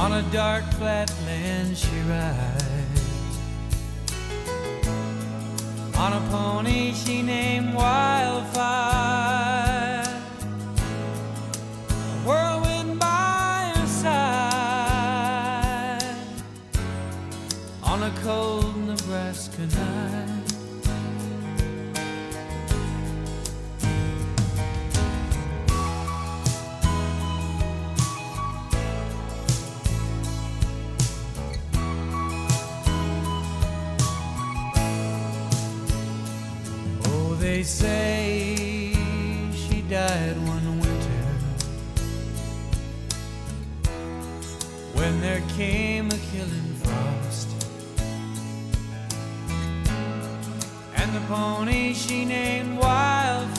On a dark flatland she rides, on a pony she named Wildfire, a whirlwind by her side, on a cold Nebraska night. They say she died one winter when there came a killing frost, and the pony she named Wildfire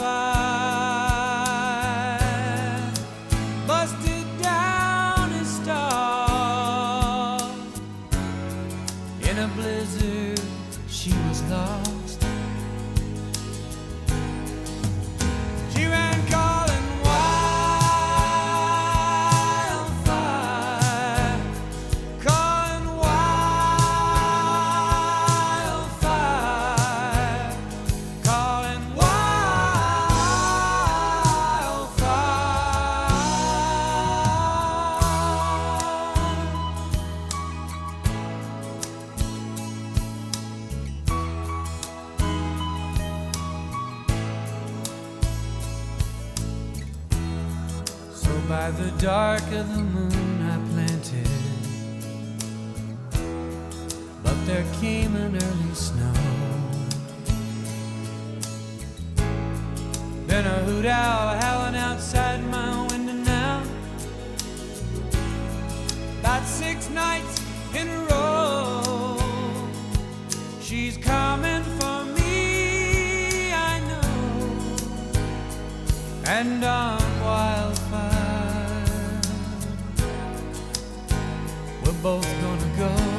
busted down his stall. In a blizzard she was lost. By the dark of the moon I planted, but there came an early snow. Been a hoot owl howling outside my window now, about 6 nights in a row. She's coming for me, I know, and on Wildfire we're both gonna go.